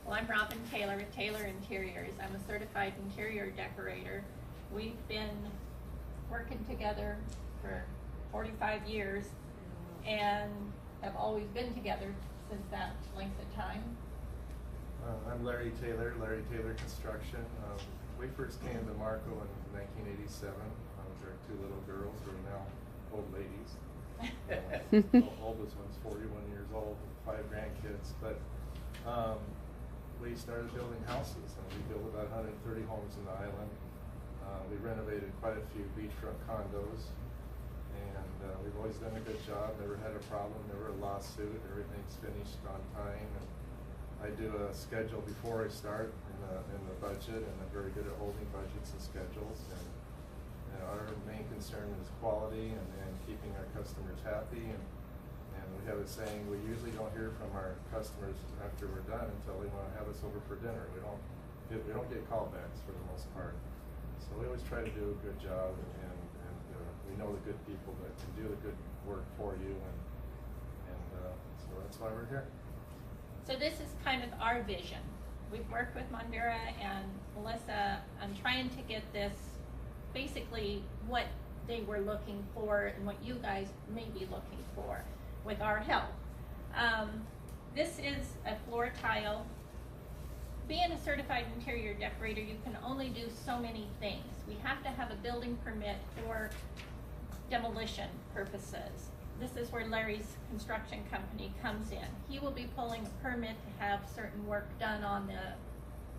Well, I'm Robin Taylor with Taylor Interiors. I'm a certified interior decorator. We've been working together for 45 years and have always been together since that length of time. I'm Larry Taylor Construction. We first came to Marco in 1987. Our two little girls who are now old ladies. Oldest one's 41 years old, with 5 grandkids. But we started building houses, and we built about 130 homes in the island. We renovated quite a few beachfront condos, and we've always done a good job. Never had a problem, never a lawsuit. Everything's finished on time. And I do a schedule before I start in the budget, and I'm very good at holding budgets and schedules. And our main concern is quality and keeping our customers happy. And we have a saying: we usually don't hear from our customers after we're done until they want to have us over for dinner. We don't get callbacks for the most part. So we always try to do a good job, and we know the good people that can do the good work for you, and so that's why we're here. So this is kind of our vision. We've worked with Mondura and Melissa on trying to get this basically what they were looking for and what you guys may be looking for with our help. This is a floor tile. Being a certified interior decorator, you can only do so many things. We have to have a building permit for demolition purposes. This is where Larry's construction company comes in. He will be pulling a permit to have certain work done on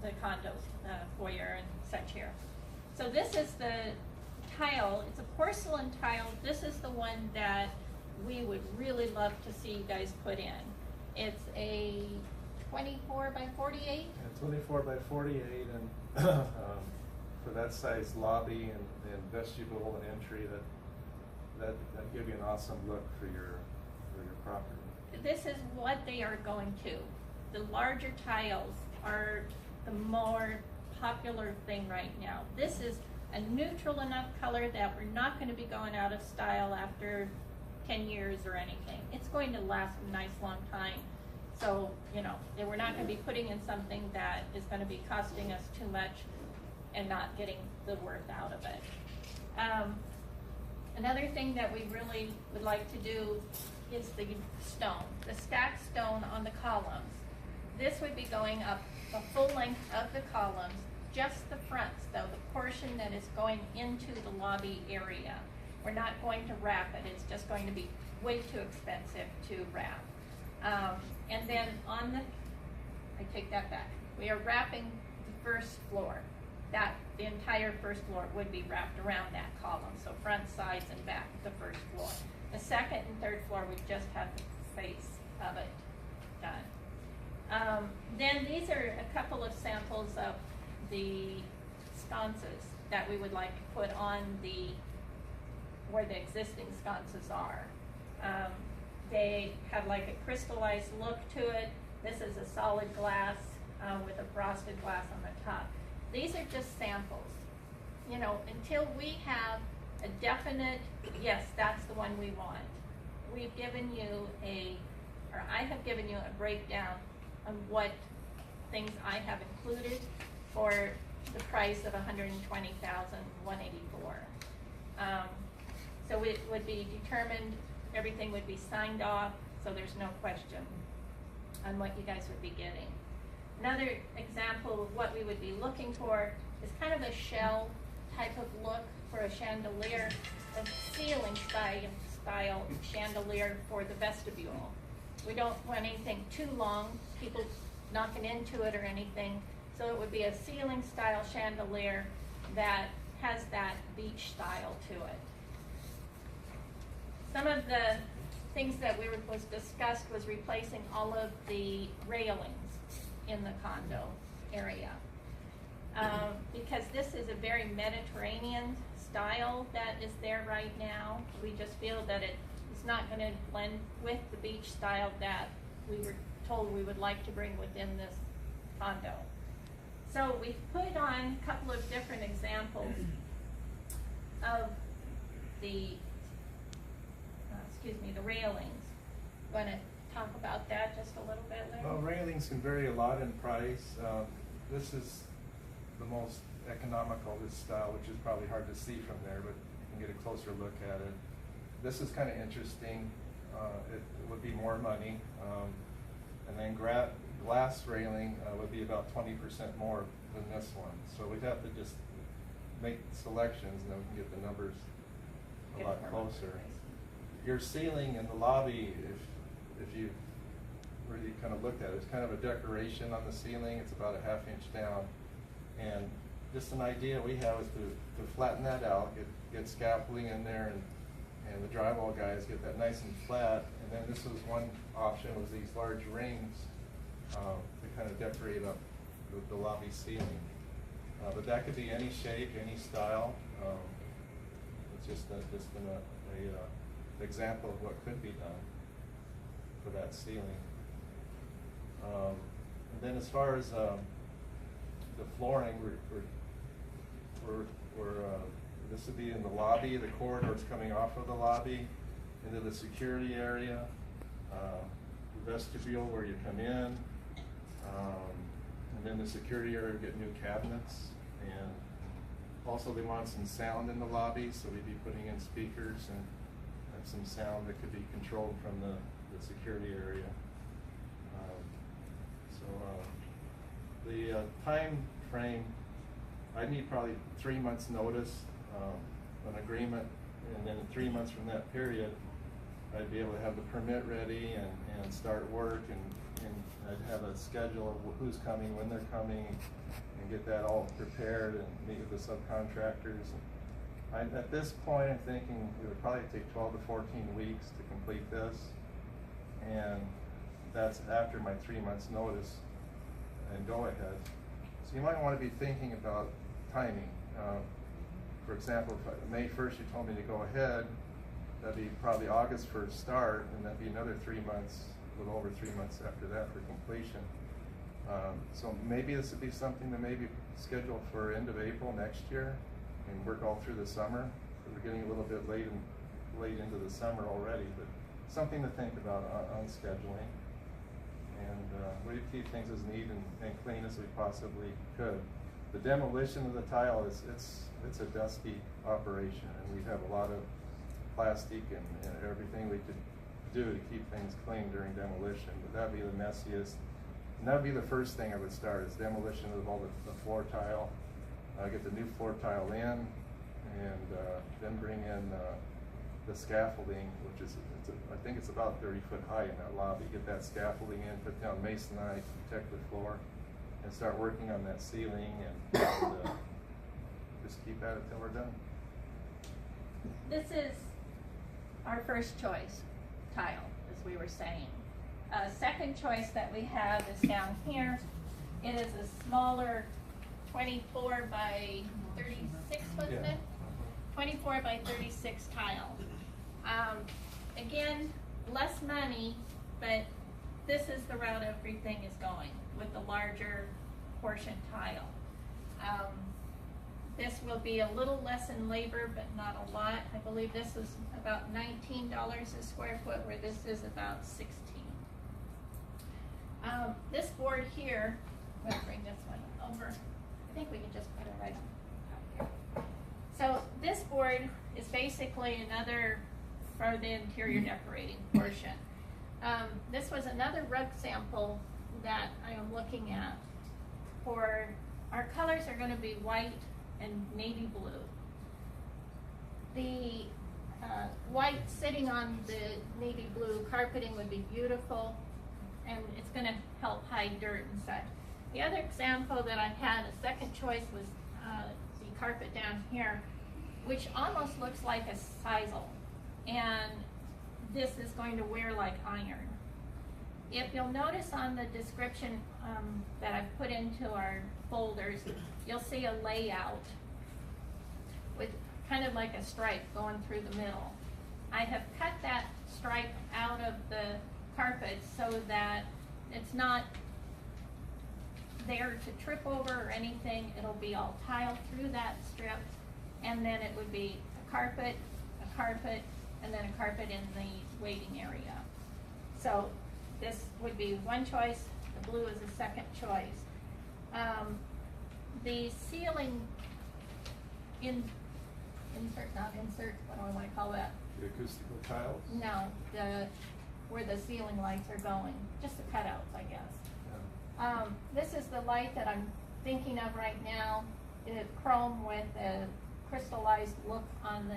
the condos, the foyer and such here. So this is the tile. It's a porcelain tile. This is the one that we would really love to see you guys put in. It's a 24 by 48? Yeah, 24 by 48, and for that size lobby and vestibule and entry, that give you an awesome look for your property. This is what they are going to. The larger tiles are the more popular thing right now. This is a neutral enough color that we're not going to be going out of style after 10 years or anything. It's going to last a nice long time. So, we're not going to be putting in something that is going to be costing us too much and not getting the worth out of it. Another thing that we really would like to do is the stone, the stacked stone on the columns. This would be going up the full length of the columns, just the fronts though, the portion that is going into the lobby area. We're not going to wrap it, it's just going to be way too expensive to wrap. And then I take that back. We are wrapping the first floor. The entire first floor would be wrapped around that column, so front, sides, and back of the first floor. The second and third floor would just have the face of it done. Then these are a couple of samples of the sconces that we would like to put on where the existing sconces are. They have like a crystallized look to it. This is a solid glass with a frosted glass on the top. These are just samples. Until we have a definite, yes, that's the one we want. We've given you I have given you a breakdown on what things I have included for the price of $120,184. So it would be determined, everything would be signed off, so there's no question on what you guys would be getting. Another example of what we would be looking for is kind of a shell type of look for a chandelier, a ceiling style chandelier for the vestibule. We don't want anything too long, people knocking into it or anything, so it would be a ceiling style chandelier that has that beach style to it. Some of the things that was discussed was replacing all of the railings in the condo area. Because this is a very Mediterranean style that is there right now. We just feel that it's not going to blend with the beach style that we were told we would like to bring within this condo. So we put on a couple of different examples of the railings. Want to talk about that just a little bit, Larry? Well, railings can vary a lot in price. This is the most economical, this style, which is probably hard to see from there, but you can get a closer look at it. This is kind of interesting. It would be more money. And then glass railing would be about 20% more than this one. So we'd have to just make selections and then we can get the numbers a lot closer. Your ceiling in the lobby, if you really kind of looked at it, it's kind of a decoration on the ceiling. It's about a 1/2 inch down. And just an idea we have is to flatten that out, get scaffolding in there, and the drywall guys get that nice and flat. And then this was one option, was these large rings to kind of decorate up the lobby ceiling. But that could be any shape, any style. It's just an example of what could be done for that ceiling. And then as far as the flooring, this would be in the lobby, the corridors coming off of the lobby into the security area, the vestibule where you come in, and then the security area would get new cabinets. And also they want some sound in the lobby, so we'd be putting in speakers and some sound that could be controlled from the security area. The time frame, I'd need probably 3 months notice, an agreement, and then 3 months from that period, I'd be able to have the permit ready and start work, and I'd have a schedule of who's coming, when they're coming, and get that all prepared and meet with the subcontractors. At this point, I'm thinking it would probably take 12 to 14 weeks to complete this, and that's after my 3 months notice and go ahead. So you might want to be thinking about timing. For example, if May 1st you told me to go ahead, that'd be probably August 1st start, and that'd be another 3 months, a little over 3 months after that for completion. So maybe this would be something to maybe schedule for end of April next year and work all through the summer. We're getting a little bit late into the summer already, but something to think about on scheduling. And we keep things as neat and clean as we possibly could. The demolition of the tile it's a dusty operation, and we have a lot of plastic and everything we could do to keep things clean during demolition. But that'd be the messiest. And that'd be the first thing I would start, is demolition of all the floor tile. Get the new floor tile in, and then bring in the scaffolding, which is, I think it's about 30 foot high in that lobby. Get that scaffolding in, put down masonite to protect the floor, and start working on that ceiling, and just keep at it till we're done. This is our first choice tile, as we were saying. Second choice that we have is down here. It is a smaller 24 by 36, wasn't it? 24 by 36 tile. Again, less money, but this is the route everything is going, with the larger portion tile. This will be a little less in labor, but not a lot. I believe this is about $19 a square foot, where this is about $16. This board here, I'm going to bring this one over. I think we can just put it right on top here. So this board is basically another for the interior decorating portion. This was another rug sample that I am looking at. For our colors are going to be white and navy blue. The white sitting on the navy blue carpeting would be beautiful, and it's going to help hide dirt and such. The other example that I had, a second choice, was the carpet down here, which almost looks like a sisal, and this is going to wear like iron. If you'll notice on the description that I've put into our folders, you'll see a layout with kind of like a stripe going through the middle. I have cut that stripe out of the carpet so that it's not there to trip over or anything. It'll be all tiled through that strip, and then it would be a carpet, and then a carpet in the waiting area. So this would be one choice, the blue is a second choice. The ceiling what do I wanna call that? The acoustical tiles? No, where the ceiling lights are going, just the cutouts, I guess. Yeah. This is the light that I'm thinking of right now. It's chrome with a crystallized look on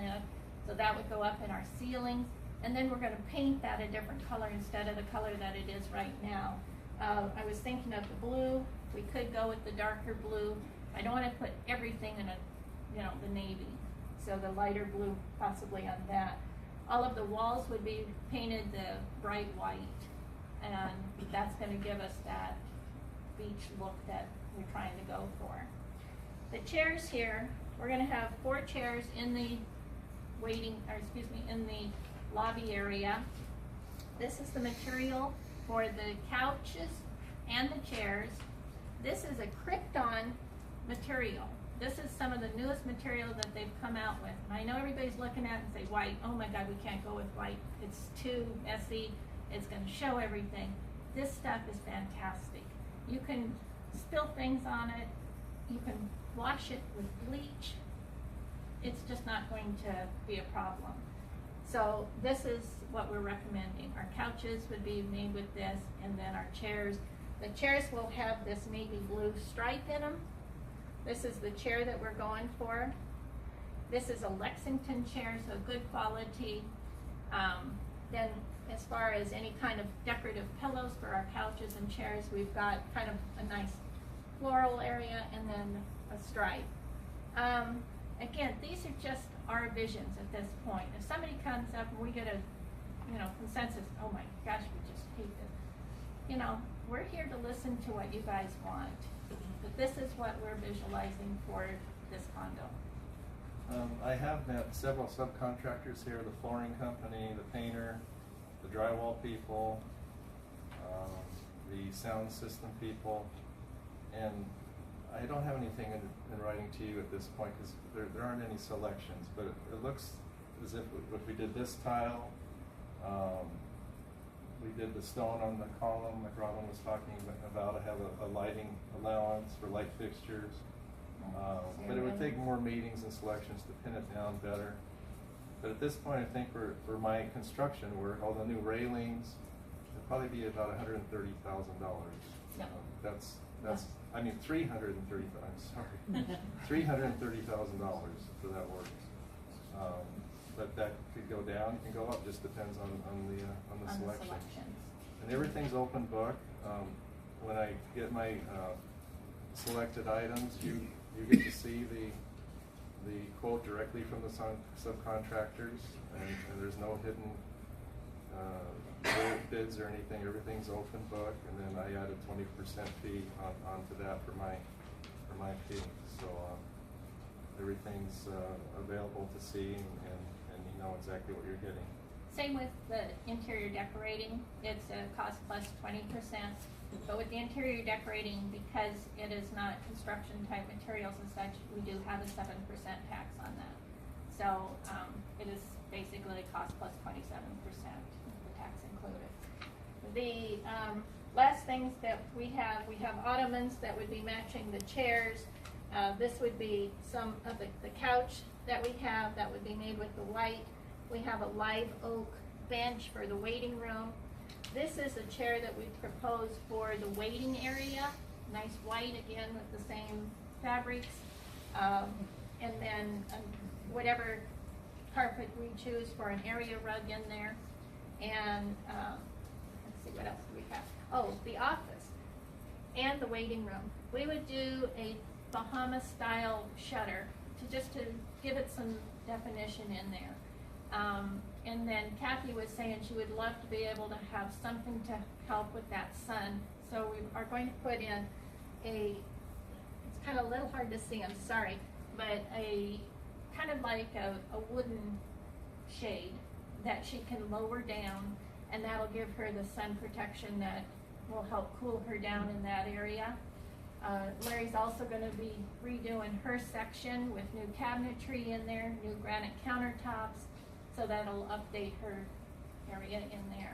so that would go up in our ceilings. And then we're gonna paint that a different color instead of the color that it is right now. I was thinking of the blue. We could go with the darker blue. I don't wanna put everything in the navy. So the lighter blue possibly on that. All of the walls would be painted the bright white. And that's gonna give us that beach look that we're trying to go for. The chairs here, we're gonna have 4 chairs in the in the lobby area. This is the material for the couches and the chairs. This is a Krypton material. This is some of the newest material that they've come out with. And I know everybody's looking at it and say, white, oh my God, we can't go with white. It's too messy, it's gonna show everything. This stuff is fantastic. You can spill things on it, you can wash it with bleach. It's just not going to be a problem. So this is what we're recommending. Our couches would be made with this, and then our chairs. The chairs will have this navy blue stripe in them. This is the chair that we're going for. This is a Lexington chair, so good quality. Then as far as any kind of decorative pillows for our couches and chairs, we've got kind of a nice floral area and then a stripe. Again, these are just our visions at this point. If somebody comes up and we get a consensus, oh my gosh, we just hate this. We're here to listen to what you guys want. But this is what we're visualizing for this condo. I have met several subcontractors here, the flooring company, the painter, the drywall people, the sound system people, and I don't have anything in writing to you at this point because there aren't any selections, but it looks as if we did this tile, we did the stone on the column like Robin was talking about. I have a lighting allowance for light fixtures. But it would take more meetings and selections to pin it down better. But at this point, I think for my construction work, all the new railings, it'd probably be about $130,000. Yeah. That's I mean $330,000. I'm sorry, $330,000 for that work. But that could go down, it can go up. Just depends on the selection. And everything's open book. When I get my selected items, you get to see the quote directly from the subcontractors, and there's no hidden bids or anything. Everything's open book, and then I add a 20% fee onto that for my fee. So everything's available to see, and you know exactly what you're getting. Same with the interior decorating. It's a cost plus 20%. But with the interior decorating, because it is not construction type materials and such, we do have a 7% tax on that. So it is basically a cost plus 27%, the tax included. The last things that we have ottomans that would be matching the chairs. This would be some of the couch that we have that would be made with the white. We have a live oak bench for the waiting room. This is a chair that we proposed for the waiting area. Nice white again with the same fabrics. And then whatever carpet we choose for an area rug in there. And let's see, what else do we have? Oh, the office and the waiting room. We would do a Bahama style shutter to give it some definition in there. And then Kathy was saying she would love to be able to have something to help with that sun. So we are going to put in it's kind of a little hard to see, I'm sorry, but a kind of like a wooden shade that she can lower down, and that'll give her the sun protection that will help cool her down in that area. Larry's also going to be redoing her section with new cabinetry in there, new granite countertops, so that'll update her area in there.